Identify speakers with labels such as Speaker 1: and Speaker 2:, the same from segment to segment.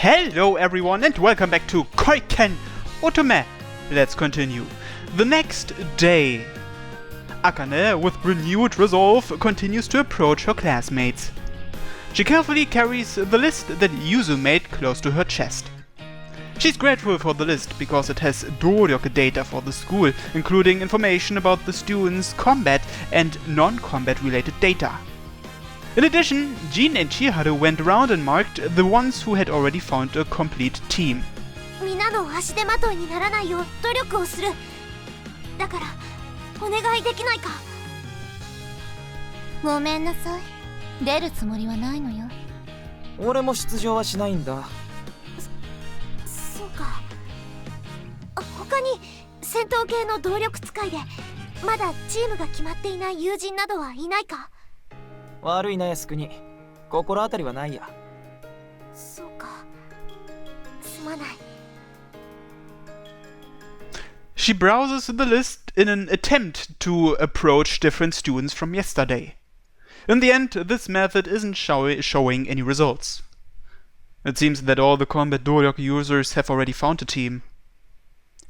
Speaker 1: Hello everyone and welcome back to Koiken Otome. Let's continue. The next day. Akane, with renewed resolve, continues to approach her classmates. She carefully carries the list that Yuzu made close to her chest. She's grateful for the list because it has doryoku data for the school, including information about the students' combat and non-combat related data. In addition, Jin and Chiharu went around and marked the ones who had already found a complete team.
Speaker 2: みんなの足手まといにならないよう努力をする。だからお願いできないか。ごめんなさい。出るつもりはないのよ。
Speaker 3: 俺も出場はしないんだ。
Speaker 2: そうか。他に戦闘系の動力使いでまだチームが決まっていない友人などはいないか。
Speaker 3: 悪いな靖国、心当たりはないや。
Speaker 2: そうか。すまない。
Speaker 1: She browses the list in an attempt to approach different students from yesterday. In the end, this method isn't showing any results. It seems that all the combat doryoku users have already found a team.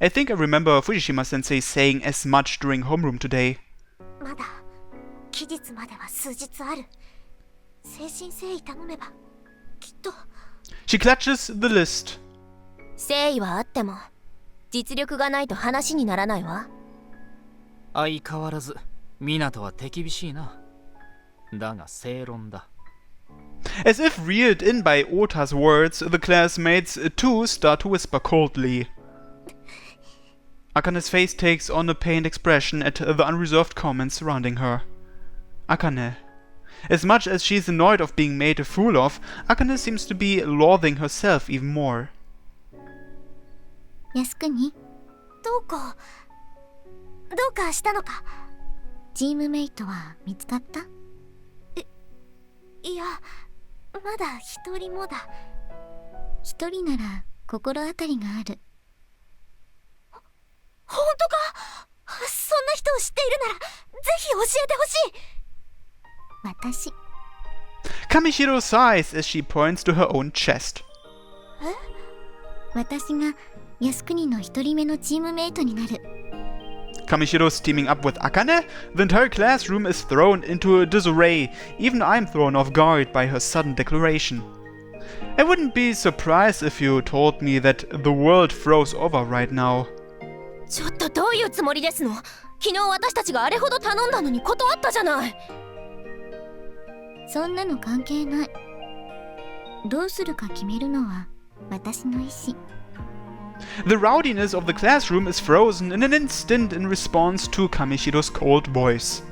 Speaker 1: I think I remember Fujishima-sensei saying as much during homeroom today.
Speaker 2: まだ期日までは数日ある。誠心誠意頼めばきっと。
Speaker 1: She clutches the list.
Speaker 2: 誠意はあっても実力がないと話にならないわ。
Speaker 3: 相変わらず湊は手厳しいな。だが正論だ。
Speaker 1: As if reeled in by Ota's words, the classmates too start to whisper coldly. Akane's face takes on a pained expression at the unreserved comments surrounding her. Akane. As much as she's annoyed of being made a fool of, Akane seems to be loathing herself even more.
Speaker 2: 靖国、どうかしたのか。チームメイトは見つかった？いや、まだ一人もだ。一人なら心当たりがある。本当か？そんな人を知っているならぜひ教えてほしい。私。
Speaker 1: Kamishiro sighs as she points to her own chest.
Speaker 2: 私が靖国の一人目のチームメイトになる。
Speaker 1: Kamishiro's teaming up with Akane? The entire classroom is thrown into a disarray. Even I'm thrown off guard by her sudden declaration. I wouldn't be surprised if you told me that the world froze over right now.
Speaker 2: ちょっとどういうつもりですの？昨日私たちがあれほど頼んだのに断ったじゃない。そんなの関係ない。どうするか決めるのは私の意思。
Speaker 1: The rowdiness of the classroom is frozen in an instant in response to Kamishiro's cold voice.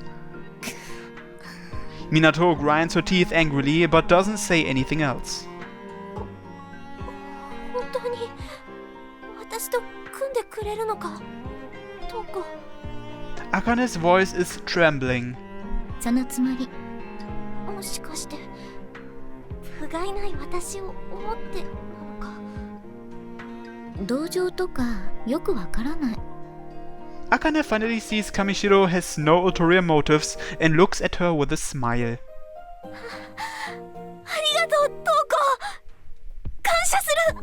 Speaker 1: Minato grinds her teeth angrily but doesn't say anything else.
Speaker 2: 本当に私と組んでくれるのか、トコ。
Speaker 1: Akane's voice is trembling.
Speaker 2: そのつもり。もしかして不甲斐ない私を思ってなのか。同情とかよくわからない。
Speaker 1: Akane finally sees Kamishiro has no ulterior motives and looks at her with a smile.
Speaker 2: ありがとう、トコ。感謝する。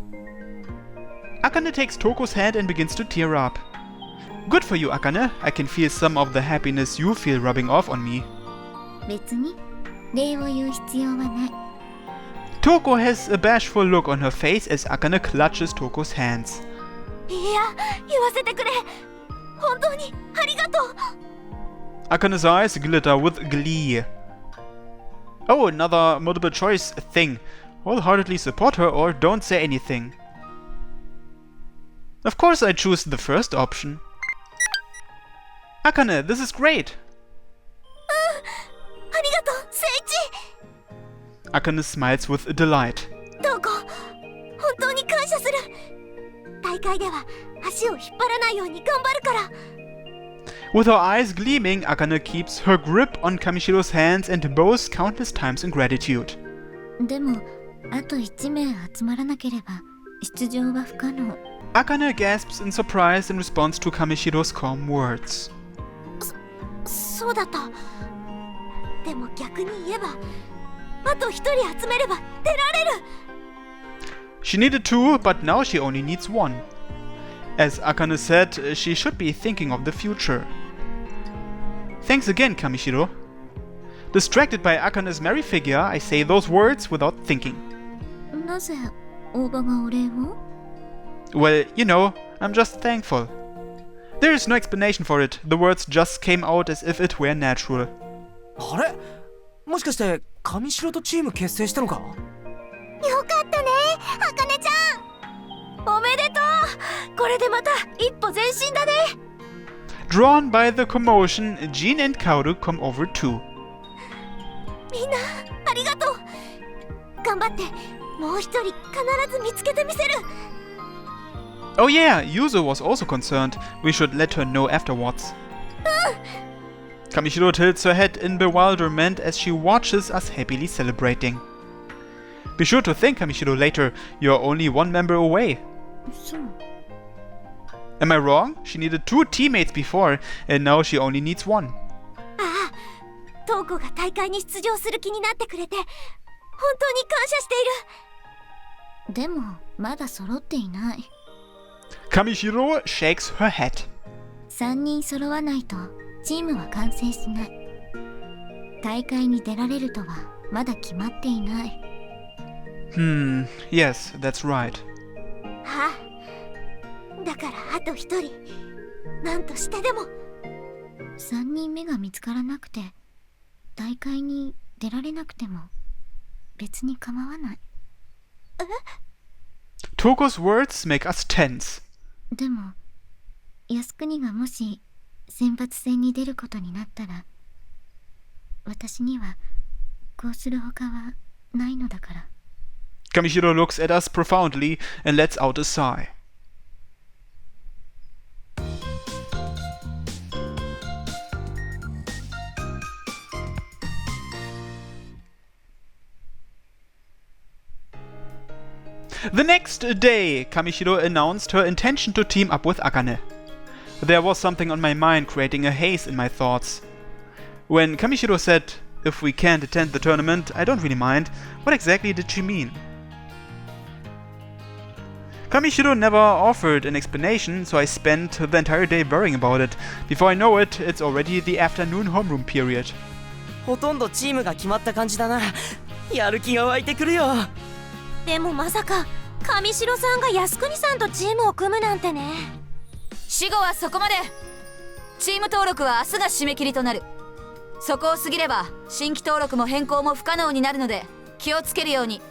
Speaker 1: Akane takes Toko's hand and begins to tear up. Good for you, Akane. I can feel some of the happiness you feel rubbing off on me.
Speaker 2: 別に礼を言う必要はない。
Speaker 1: Toko has a bashful look on her face as Akane clutches Toko's hands.
Speaker 2: いや、言わせてくれ。本当にありがとう。
Speaker 1: Akane's eyes glitter with glee. Oh, another multiple choice thing. Wholeheartedly support her or don't say anything. Of course I choose the first option. Akane, this is great.
Speaker 2: ありがとう、聖一。
Speaker 1: Akane smiles with delight.
Speaker 2: トコ、本当に感謝する。大会では足を引っ張らないように頑張るから。
Speaker 1: With her eyes gleaming, Akane keeps her grip on Kamishiro's hands and bows countless times in gratitude.
Speaker 2: でも、あと1名集まらなければ出場は不可能。
Speaker 1: Akane gasps in surprise in response to Kamishiro's calm words.
Speaker 2: そうだった。でも逆に言えば、あと1人集めれば出られる。
Speaker 1: She needed 2, but now she only needs 1. As Akane said, she should be thinking of the future. Thanks again, Kamishiro. Distracted by Akane's merry figure, I say those words without thinking.
Speaker 2: なぜ大場がお礼を？
Speaker 1: Well, you know, I'm just thankful. There is no explanation for it. The words just came out as if it were natural.
Speaker 4: あれ、もしかして上白とチーム結成したのか？
Speaker 2: よかったね、あかねちゃん。おめでとう。これでまた一歩前進だね。
Speaker 1: Drawn by the commotion, Jean and Kaoru come over too.
Speaker 2: みんなありがとう。頑張って、もう一人必ず見つけてみせる。
Speaker 1: Oh yeah, Yuzo was also concerned. We should let her know afterwards. Kamishiro tilts her head in bewilderment as she watches us happily celebrating. Be sure to thank Kamishiro later. You're only 1 member away.
Speaker 2: そう。
Speaker 1: Am I wrong? She needed 2 teammates before, and now she only needs 1.
Speaker 2: ああ、トウコが大会に出場する気になってくれて、本当に感謝している。でもまだ揃っていない。
Speaker 1: Kamishiro shakes her head.
Speaker 2: 3人揃わないとチームは完成しない。大会に出られるとはまだ決まっていない。
Speaker 1: Yes, that's right.
Speaker 2: はあ、だからあと1人、なんとしてでも。3人目が見つからなくて、大会に出られなくても別に構わない。え？
Speaker 1: Toko's words make us tense.
Speaker 2: でも靖国がもし選抜戦に出ることになったら、私にはこうするほかはないのだから。
Speaker 1: Kamishiro looks at us profoundly and lets out a sigh. The next day, Kamishiro announced her intention to team up with Akane. There was something on my mind creating a haze in my thoughts. When Kamishiro said, "If we can't attend the tournament, I don't really mind," what exactly did she mean? Kamishiro never offered an explanation, so I spent the entire day worrying about it. Before I know it, it's already the afternoon homeroom period.
Speaker 4: ほとんどチームが決まった感じだな。やる気が湧いてくるよ。
Speaker 2: でもまさか上白さんが靖国さんとチームを組むなんてね。
Speaker 5: 死後はそこまで。チーム登録は明日が締め切りとなる。そこを過ぎれば新規登録も変更も不可能になるので気をつけるように。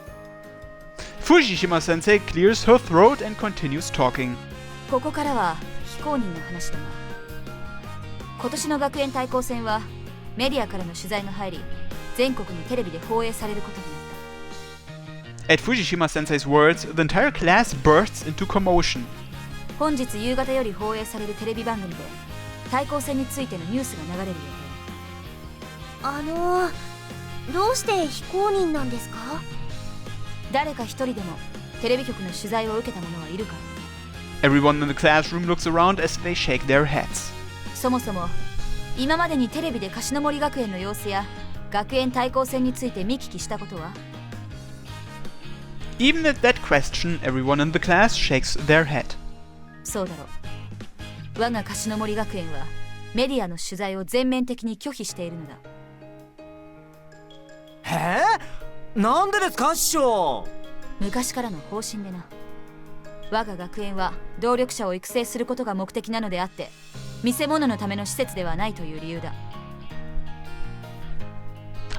Speaker 1: Fujishima-sensei clears her throat and continues talking.
Speaker 5: ここからは非公認の話だが、今年の学園対抗戦はメディアからの取材が入り、全国にテレビで放映されることになった。
Speaker 1: At Fujishima-sensei's words, the entire class bursts into commotion.
Speaker 5: 本日夕方より放映されるテレビ番組で対抗戦についてのニュースが流れる予定。
Speaker 2: どうして非公認なんですか？
Speaker 5: 誰か一人でもテレビ局の取材を受けた者はいるか？
Speaker 1: Everyone in the classroom looks around as they shake their heads.
Speaker 5: そもそも今までにテレビで樫森学園の様子や学園対抗戦について見聞きしたことは？
Speaker 1: Even at that question, everyone in the class shakes their head.
Speaker 5: そうだろう。我が樫森学園はメディアの取材を全面的に拒否しているのだ。
Speaker 4: なんでですか師匠？
Speaker 5: 昔からの方針でな。我が学園は動力者を育成することが目的なのであって、見せ物のための施設ではないという理由だ。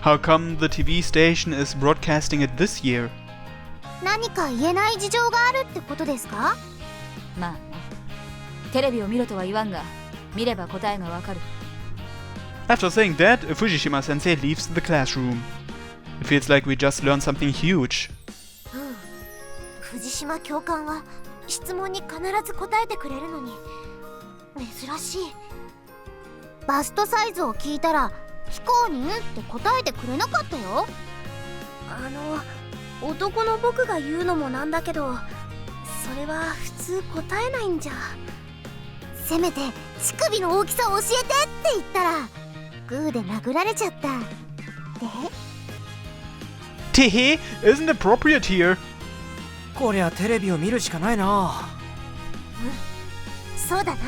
Speaker 1: How come the TV station is broadcasting it this year?
Speaker 2: 何か言えない事情があるってことですか？
Speaker 5: まあね。テレビを見ろとは言わんが、見れば答えがわかる。
Speaker 1: After saying that, Fujishima-sensei leaves the classroom. It feels like we just learned something huge.
Speaker 2: 藤島教官は質問に必ず答えてくれるのに珍しい。バストサイズを聞いたら非公認って答えてくれなかったよ。男の僕が言うのもなんだけど、それは普通答えないんじゃ。せめて乳首の大きさを教えてって言ったらグーで殴られちゃった。で
Speaker 1: Tehe isn't appropriate here.
Speaker 4: こりゃテレビを見るしかないな。
Speaker 2: そうだな。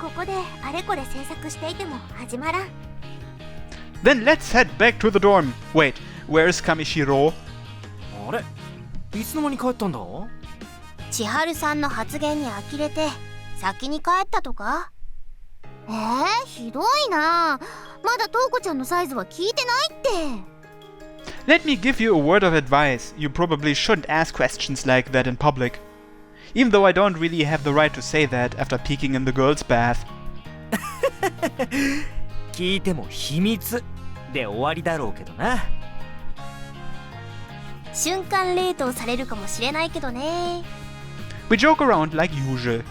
Speaker 2: ここであれこれ制作していても始まらん。
Speaker 1: Then let's head back to the dorm. Wait, where's Kamishiro?
Speaker 4: あれ、いつの間に帰ったんだ？
Speaker 2: 千春さんの発言に呆れて先に帰ったとか？ひどいな。まだ瞳子ちゃんのサイズは聞いてないって。
Speaker 1: Let me give you a word of advice. You probably shouldn't ask questions like that in public. Even though I don't really have the right to say that after peeking in the girls' bath.
Speaker 4: 聞いても秘密で終わりだろうけどな。
Speaker 2: 瞬間冷凍されるかもしれないけどね。
Speaker 1: We joke around like usual.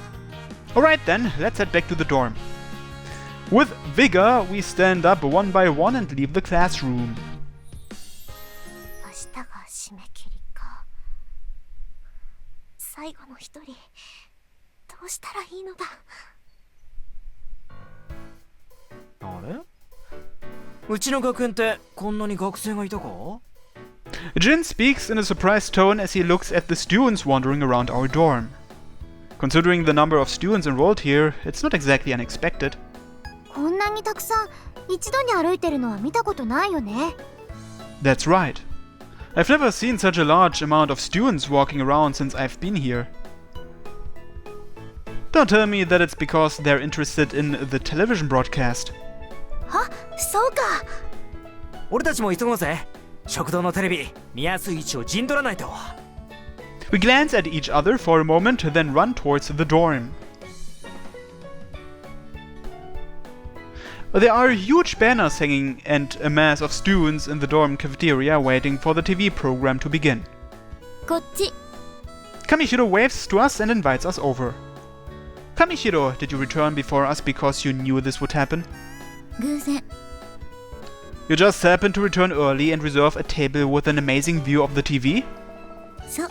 Speaker 1: Alright then, let's head back to the dorm. With vigor, we stand up one by one and leave the classroom.
Speaker 2: 明日が締め切りか。最後の一人、どうしたらいいのだ。
Speaker 4: あれ？うちの学園ってこんなに学生がいたか？
Speaker 1: Jin speaks in a surprised tone as he looks at the students wandering around our dorm. Considering the number of students enrolled here, it's not exactly unexpected.
Speaker 2: こんなにたくさん一度に歩いてるのは見たことないよね。
Speaker 1: That's right. I've never seen such a large amount of students walking around since I've been here. Don't tell me that it's because they're interested in the television broadcast.
Speaker 2: は、そうか。
Speaker 4: 俺たちも急ごうぜ。食堂のテレビ、見やすい位置を陣取らないと。
Speaker 1: We glance at each other for a moment, then run towards the dorm. There are huge banners hanging and a mass of students in the dorm cafeteria waiting for the TV program to begin.
Speaker 2: こっち。
Speaker 1: Kamishiro waves to us and invites us over. Kamishiro, did you return before us because you knew this would happen?
Speaker 2: 偶然。
Speaker 1: You just happened to return early and reserve a table with an amazing view of the TV?
Speaker 2: そう。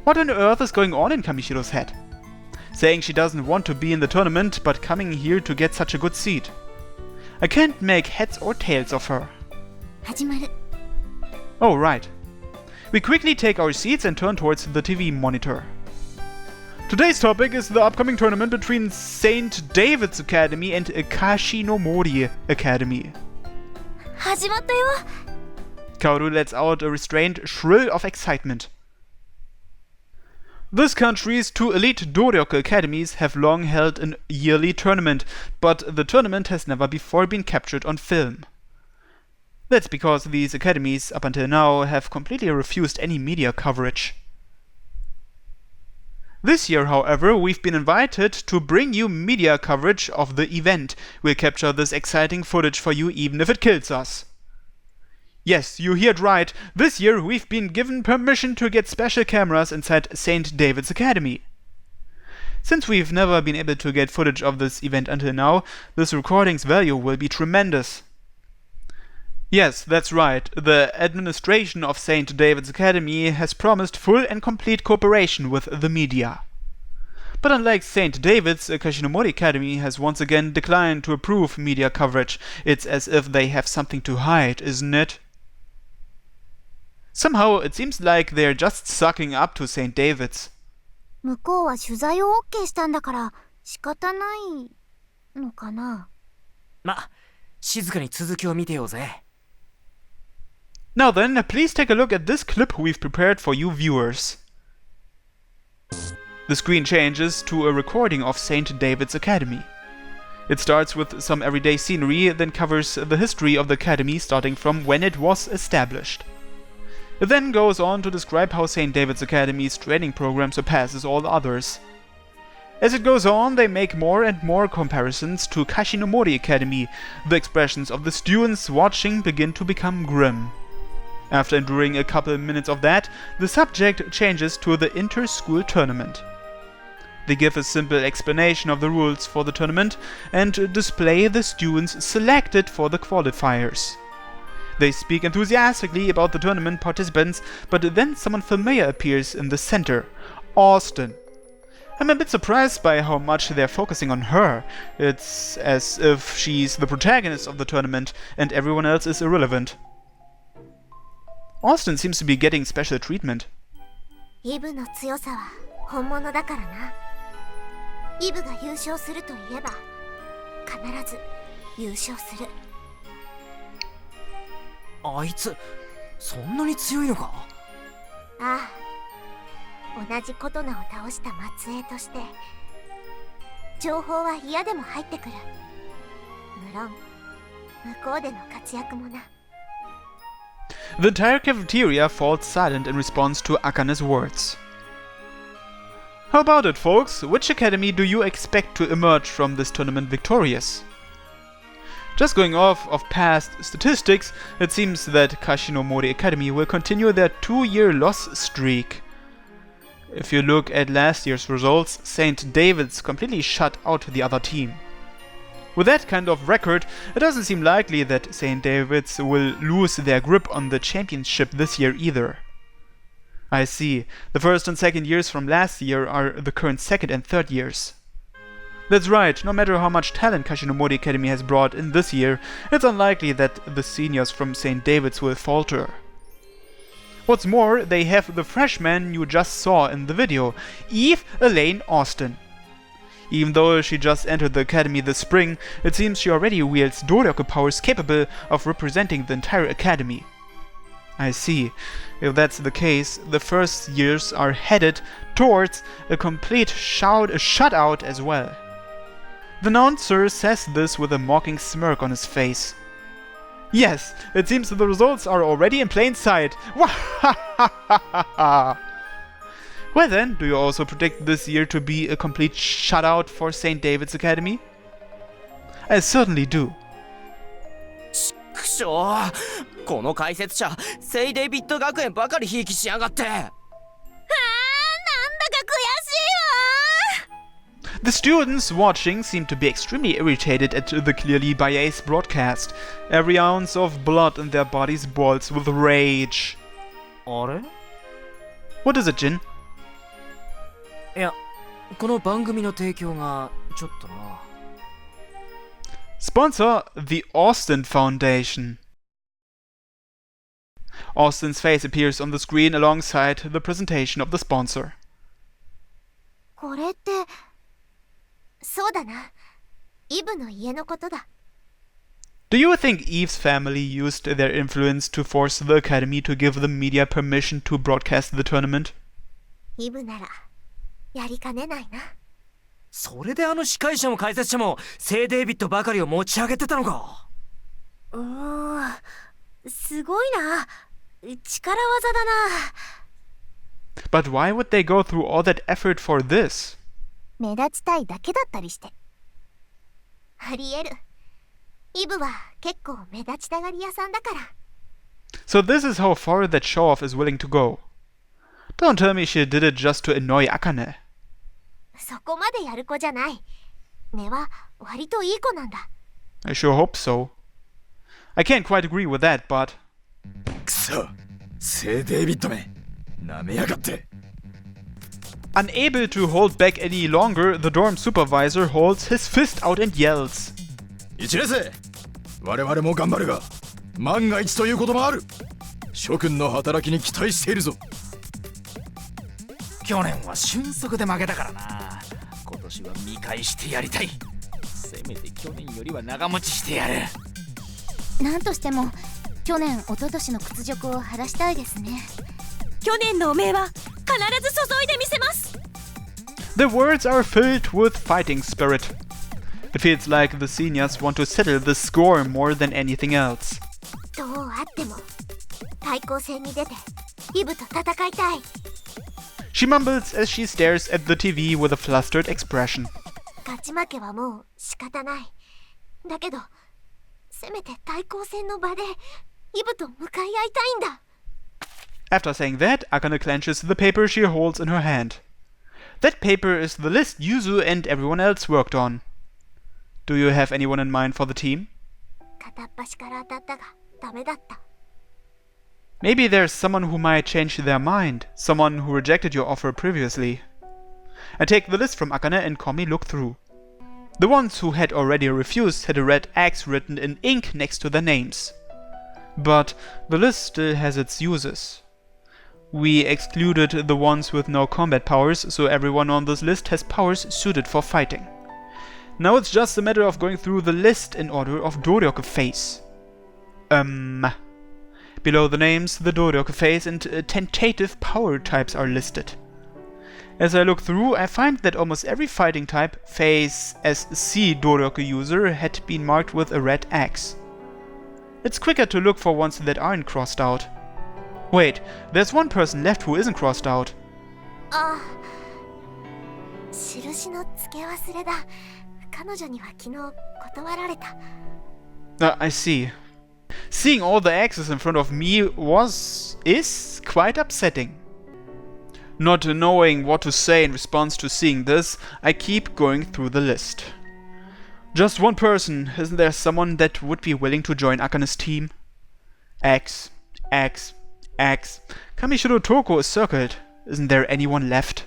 Speaker 1: What on earth is going on in Kamishiro's head? Saying she doesn't want to be in the tournament, but coming here to get such a good seat. I can't make heads or tails of her.
Speaker 2: 始まる。
Speaker 1: Oh, right. We quickly take our seats and turn towards the TV monitor. Today's topic is the upcoming tournament between St. David's Academy and Kashinomori Academy.
Speaker 2: 始まったよ。
Speaker 1: Kaoru lets out a restrained shrill of excitement. This country's two elite Doryoku academies have long held a yearly tournament, but the tournament has never before been captured on film. That's because these academies, up until now, have completely refused any media coverage. This year, however, we've been invited to bring you media coverage of the event. We'll capture this exciting footage for you even if it kills us. Yes, you heard right. This year we've been given permission to get special cameras inside St. David's Academy. Since we've never been able to get footage of this event until now, this recording's value will be tremendous. Yes, that's right. The administration of St. David's Academy has promised full and complete cooperation with the media. But unlike St. David's, Kashinomori Academy has once again declined to approve media coverage. It's as if they have something to hide, isn't it? Somehow, it seems like they're just sucking up to St. David's.
Speaker 2: 向こうは取材を OK したんだから仕方ないのかな。
Speaker 4: ま、静かに続きを見てようぜ。
Speaker 1: Now then, please take a look at this clip we've prepared for you viewers. The screen changes to a recording of St. David's Academy. It starts with some everyday scenery, then covers the history of the academy starting from when it was established. It then goes on to describe how St. David's Academy's training program surpasses all others. As it goes on, they make more and more comparisons to Kashinomori Academy. The expressions of the students watching begin to become grim. After enduring a couple minutes of that, the subject changes to the inter-school tournament. They give a simple explanation of the rules for the tournament and display the students selected for the qualifiers. They speak enthusiastically about the tournament participants, but then someone familiar appears in the center, Austin. I'm a bit surprised by how much they're focusing on her. It's as if she's the protagonist of the tournament and everyone else is irrelevant. Austin seems to be getting special treatment.
Speaker 2: イブの強さは本物だからな。イブが優勝すると言えば必ず優勝する。
Speaker 4: あいつそんなに強いのか？
Speaker 2: ああ、同じ琴名を倒した末裔として情報は嫌でも入ってくる。無論向こうでの活躍もな。
Speaker 1: The entire cafeteria falls silent in response to Akane's words. How about it, folks? Which academy do you expect to emerge from this tournament victorious? Just going off of past statistics, it seems that Kashinomori Academy will continue their 2-year loss streak. If you look at last year's results, St. David's completely shut out the other team. With that kind of record, it doesn't seem likely that St. David's will lose their grip on the championship this year either. I see. The first and second years from last year are the current second and third years. That's right, no matter how much talent Kashinomori Academy has brought in this year, it's unlikely that the seniors from St. David's will falter. What's more, they have the freshman you just saw in the video, Eve Elaine Austin. Even though she just entered the academy this spring, it seems she already wields Doryoku powers capable of representing the entire academy. I see. If that's the case, the first years are headed towards a complete shutout as well. The announcer says this with a mocking smirk on his face. Yes, it seems the results are already in plain sight. Well then, do you also predict this year to be a complete shutout for St. David's Academy? I certainly do.
Speaker 4: くしょー、この解説者セイデイビッド学園ばかりひいきしやがって。
Speaker 2: なんだか悔しいわ。
Speaker 1: The students watching seem to be extremely irritated at the clearly biased broadcast. Every ounce of blood in their bodies boils with rage.
Speaker 4: あれ？
Speaker 1: What is it, Jin?
Speaker 4: いや、この番組の提供がちょっとな。
Speaker 1: Sponsor the Austin Foundation. Austin's face appears on the screen alongside the presentation of the sponsor.
Speaker 2: これってそうだな。イブの家のことだ。
Speaker 1: Do you think Eve's family used their influence to force the academy to give the media permission to broadcast the tournament?
Speaker 2: イブならやりかねないな。
Speaker 4: それであの司会者も解説者もセイデイビッドばかりを持ち上げてたのか。
Speaker 2: すごいな。力技だな。
Speaker 1: But why would they go through all that effort for this?
Speaker 2: 目立ちたいだけだったりして。ありえる。イブは結構目立ちたがり屋さんだから。
Speaker 1: So this is how far that show-off is willing to go. Don't tell me she did it just to annoy Akane.
Speaker 2: そこまでやる子じゃない。根は割といい子なんだ。
Speaker 1: I sure hope so. I can't quite agree with that, but...
Speaker 6: くそ、セイデイビッドめ、なめやがって。
Speaker 1: Unable to hold back any longer, the dorm supervisor holds his fist out and yells.
Speaker 6: 一年生、我々も頑張るが、万が一ということもある。諸君の働きに期待しているぞ。
Speaker 3: 去年は俊足で負けたからな。今年は見返してやりたい。せめて去年よりは長持ちしてやる。
Speaker 2: なんとしても去年一昨年の屈辱を晴らしたいですね。
Speaker 7: 去年の汚名は必ず注いでみせます。
Speaker 1: The words are filled with fighting spirit. It feels like the seniors want to settle the score more than anything else.
Speaker 2: どうあっても対抗戦に出てイブと戦いたい。
Speaker 1: She mumbles as she stares at the TV with a flustered expression.
Speaker 2: 勝ち負けはもう仕方ない。だけどせめて対抗戦の場でイブと向かい合いたいんだ。
Speaker 1: After saying that, Akane clenches the paper she holds in her hand. That paper is the list Yuzu and everyone else worked on. Do you have anyone in mind for the team?
Speaker 2: 片っ端から当たったがダメだった。
Speaker 1: Maybe there's someone who might change their mind, someone who rejected your offer previously. I take the list from Akane and Komi look through. The ones who had already refused had a red X written in ink next to their names. But the list still has its uses. We excluded the ones with no combat powers, so everyone on this list has powers suited for fighting. Now it's just a matter of going through the list in order of Doryoku phase. Below the names, the Doryoku phase and tentative power types are listed. As I look through, I find that almost every fighting type phase as C Doryoku user had been marked with a red X. It's quicker to look for ones that aren't crossed out. Wait, there's one person left who isn't crossed out.
Speaker 2: ああ、印の付け忘れだ。彼女には昨日断られた。
Speaker 1: I see. Seeing all the X's in front of me is quite upsetting. Not knowing what to say in response to seeing this, I keep going through the list. Just one person, isn't there someone that would be willing to join Akane's team? X, X, X. Kamishiro Toko is circled. Isn't there anyone left?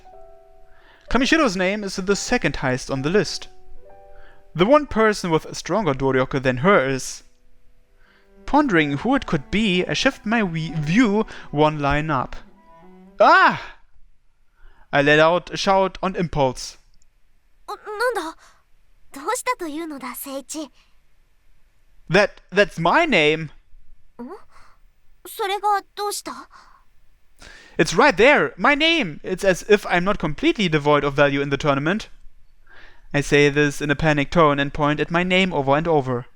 Speaker 1: Kamishiro's name is the second highest on the list. The one person with a stronger Doryoku than her is... Pondering who it could be, I shift my view one line up. Ah! I let out a shout on impulse.
Speaker 2: なんだ？どうしたというのだ、聖一。
Speaker 1: That's my name!
Speaker 2: それがどうした？
Speaker 1: It's right there! My name! It's as if I'm not completely devoid of value in the tournament. I say this in a panicked tone and point at my name over and over.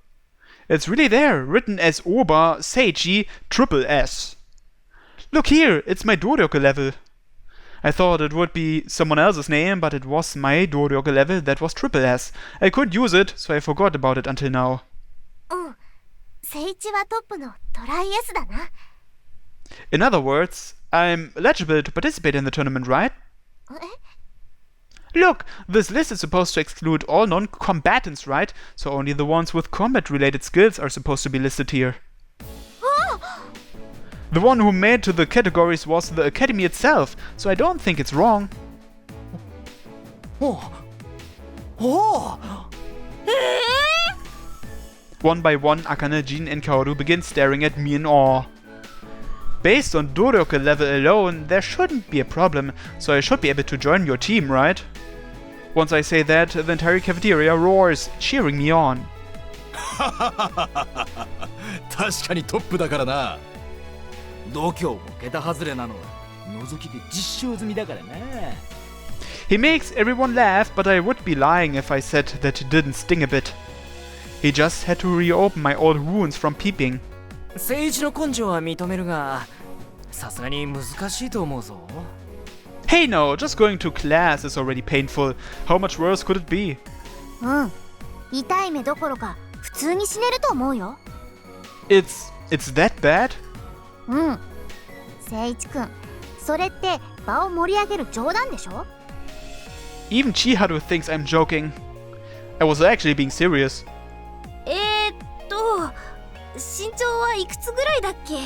Speaker 1: It's really there, written as Oba Seiji Triple S. Look here, it's my Doryoku level. I thought it would be someone else's name, but it was my Doryoku level that was Triple S. I could use it, so I forgot about it until now.
Speaker 2: 聖一はトップのトライ S だな。
Speaker 1: In other words, I'm eligible to participate in the tournament, right?
Speaker 2: え？
Speaker 1: Look, this list is supposed to exclude all non-combatants, right? So only the ones with combat-related skills are supposed to be listed here. The one who made to the categories was the Academy itself, so I don't think it's wrong. One by one, Akane, Jin and Kaoru begin staring at me in awe. Based on Doryoku level alone, there shouldn't be a problem, so I should be able to join your team, right? Once I say that, the entire cafeteria roars, cheering me on.
Speaker 6: 確かにトップだからな。
Speaker 3: 度胸も桁外れなのは覗きで実証済みだからな。
Speaker 1: He makes everyone laugh, but I would be lying if I said that it didn't sting a bit. He just had to reopen my old wounds from peeping.
Speaker 4: 聖一の根性は認めるが、さすがに難しいと思うぞ。
Speaker 1: Hey no, just going to class is already painful. How much worse could it be?
Speaker 2: 痛い目どころか普通に死ねると思うよ。
Speaker 1: It's that bad?
Speaker 2: 聖一くん、それって場を盛り上げる冗談でしょ？
Speaker 1: Even Chiharu thinks I'm joking. I was actually being serious.
Speaker 2: 身長はいくつぐらいだっけ？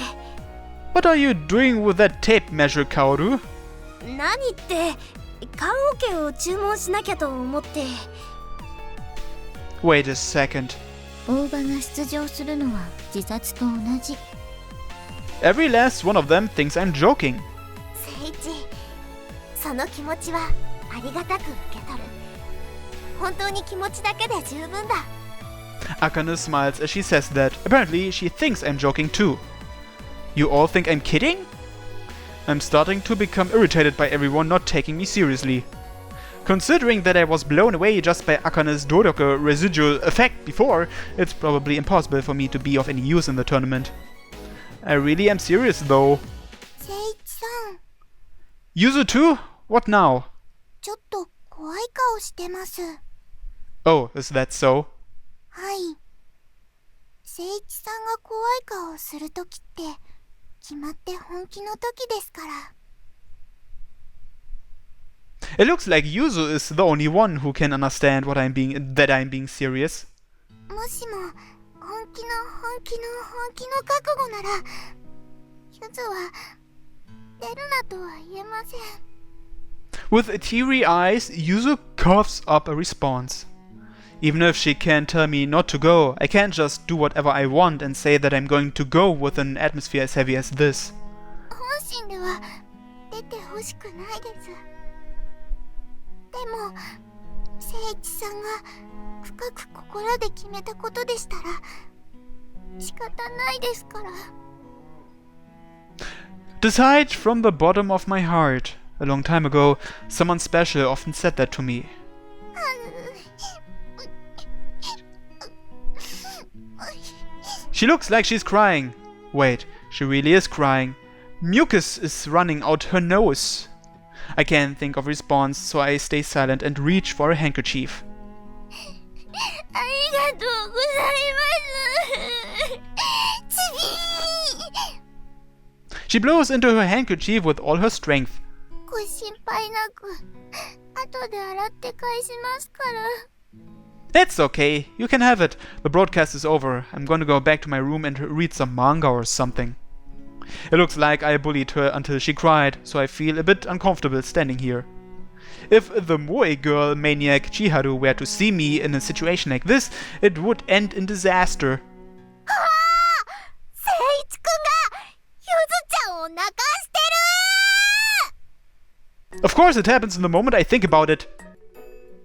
Speaker 1: What are you doing with that tape measure, Kaoru?
Speaker 2: 何って棺桶を注文しなきゃと思って。
Speaker 1: Wait a second.
Speaker 2: 大場が出場するのは自殺と同じ。
Speaker 1: Every last one of them thinks I'm joking.
Speaker 2: 聖一、その気持ちはありがたく受け取る。本当に気持ちだけで十分だ。
Speaker 1: Akane smiles as she says that. Apparently, she thinks I'm joking too. You all think I'm kidding? I'm starting to become irritated by everyone not taking me seriously. Considering that I was blown away just by Akane's Doryoku residual effect before, it's probably impossible for me to be of any use in the tournament. I really am serious though.
Speaker 2: 聖一さん、
Speaker 1: Yuzu too? What now?
Speaker 2: ちょっと怖い顔してます。
Speaker 1: Oh, is that so?
Speaker 2: はい。聖一さんが怖い顔をするときって決まって本気のときですから。
Speaker 1: It looks like Yuzu is the only one who can understand that I'm being serious.
Speaker 2: もしも本気の覚悟なら、ゆずは出るなとは言えません。
Speaker 1: With teary eyes, Yuzu coughs up a response. Even if she can't tell me not to go, I can't just do whatever I want and say that I'm going to go with an atmosphere as heavy as this.
Speaker 2: 本心ではほしくないです。でも誠一さんが深く心で決めたことでしたら仕方ないですから。
Speaker 1: Decide from the bottom of my heart. A long time ago, someone special often said that to me. She looks like she's crying. Wait, she really is crying. Mucus is running out her nose. I can't think of response, so I stay silent and reach for a handkerchief.
Speaker 2: ありがとうございます。ちびー。
Speaker 1: She blows into her handkerchief with all her strength.
Speaker 2: ご心配なく後で洗って返しますから。
Speaker 1: It's okay, you can have it. The broadcast is over. I'm gonna go back to my room and read some manga or something. It looks like I bullied her until she cried, so I feel a bit uncomfortable standing here. If the moe girl maniac Chiharu were to see me in a situation like this, it would end in disaster.
Speaker 2: 誠一くんがゆずちゃんを泣かしてる。
Speaker 1: Of course it happens in the moment I think about it.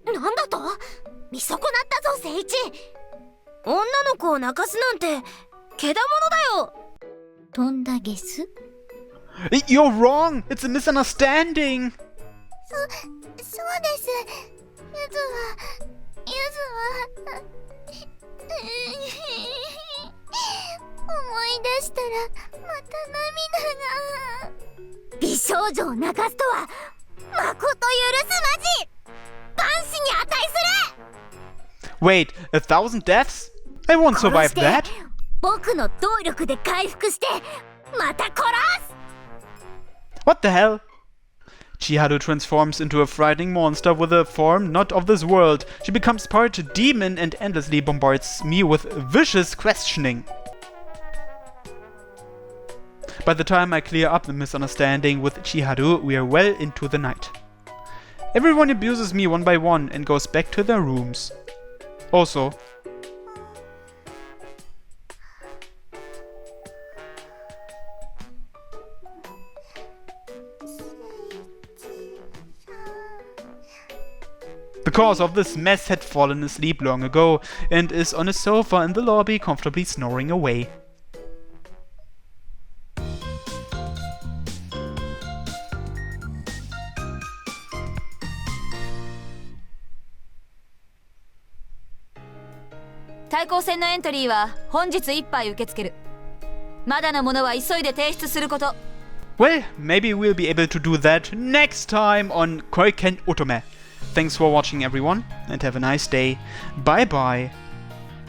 Speaker 7: なんだと？見損なったぞ誠一。女の子を泣かすなんてけだものだよ。
Speaker 2: 飛んだゲス？
Speaker 1: You're wrong! It's a misunderstanding!
Speaker 2: そうです。ゆずは思い出したらまた涙が。
Speaker 7: 美少女を泣かすとはまこと許すまじ。万死に値する。
Speaker 1: Wait, 1,000 deaths? I won't survive that!
Speaker 7: 僕の動力で回復してまた殺す。
Speaker 1: What the hell? Chiharu transforms into a frightening monster with a form not of this world. She becomes part demon and endlessly bombards me with vicious questioning. By the time I clear up the misunderstanding with Chiharu, we are well into the night. Everyone abuses me one by one and goes back to their rooms. Also, the cause of this mess had fallen asleep long ago and is on a sofa in the lobby comfortably snoring away.
Speaker 5: 「対抗戦のエントリーは本日いっぱい受け付ける。まだのものは急いで提出すること。
Speaker 1: Well, maybe we'll be able to do that next time on Koiken Otome. Thanks for watching everyone and have a nice day. Bye bye.